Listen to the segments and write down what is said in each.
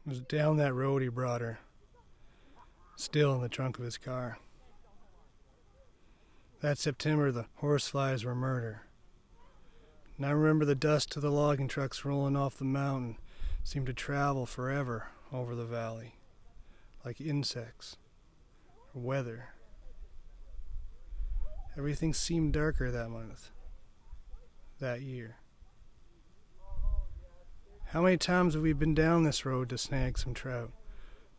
It was down that road he brought her, still in the trunk of his car. That September, the horseflies were murder. And I remember the dust of the logging trucks rolling off the mountain seemed to travel forever over the valley, like insects or weather. Everything seemed darker that month, that year. How many times have we been down this road to snag some trout,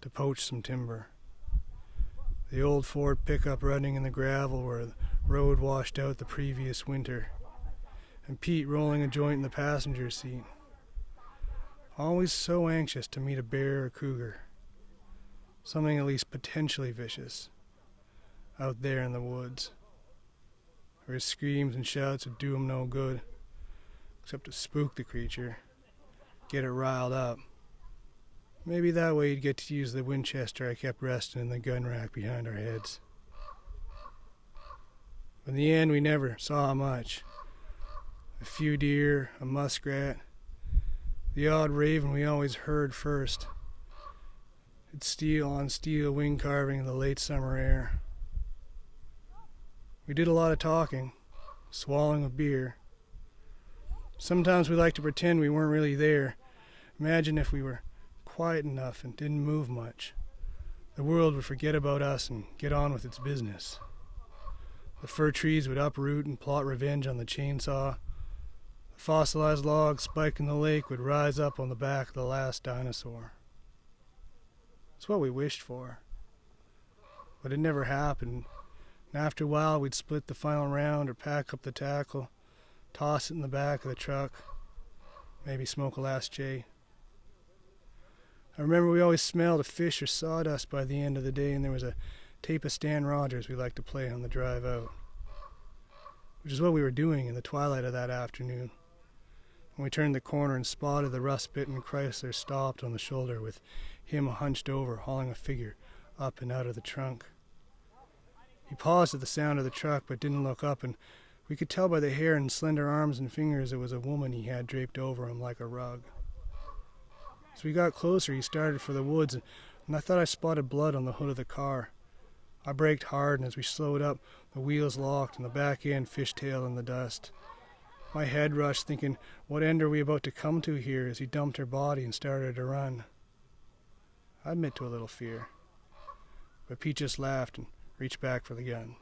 to poach some timber? The old Ford pickup running in the gravel where the road washed out the previous winter, and Pete rolling a joint in the passenger seat. Always so anxious to meet a bear or cougar, something at least potentially vicious, out there in the woods, where his screams and shouts would do him no good, except to spook the creature, get it riled up. Maybe that way he'd get to use the Winchester I kept resting in the gun rack behind our heads. But in the end, we never saw much. A few deer, a muskrat, the odd raven we always heard first. It's steel on steel wing carving in the late summer air. We did a lot of talking, swallowing of beer. Sometimes we liked to pretend we weren't really there. Imagine if we were quiet enough and didn't move much. The world would forget about us and get on with its business. The fir trees would uproot and plot revenge on the chainsaw. The fossilized logs spiked in the lake would rise up on the back of the last dinosaur. It's what we wished for. But it never happened. And after a while, we'd split the final round or pack up the tackle, toss it in the back of the truck, maybe smoke a last J. I remember we always smelled of fish or sawdust by the end of the day, and there was a tape of Stan Rogers we liked to play on the drive out, which is what we were doing in the twilight of that afternoon. When we turned the corner and spotted the rust-bitten Chrysler stopped on the shoulder with him hunched over, hauling a figure up and out of the trunk. He paused at the sound of the truck but didn't look up, and we could tell by the hair and slender arms and fingers it was a woman he had draped over him like a rug. As we got closer, he started for the woods, and I thought I spotted blood on the hood of the car. I braked hard, and as we slowed up, the wheels locked and the back end fishtailed in the dust. My head rushed, thinking, what end are we about to come to here, as he dumped her body and started to run. I admit to a little fear, but Pete just laughed and reached back for the gun.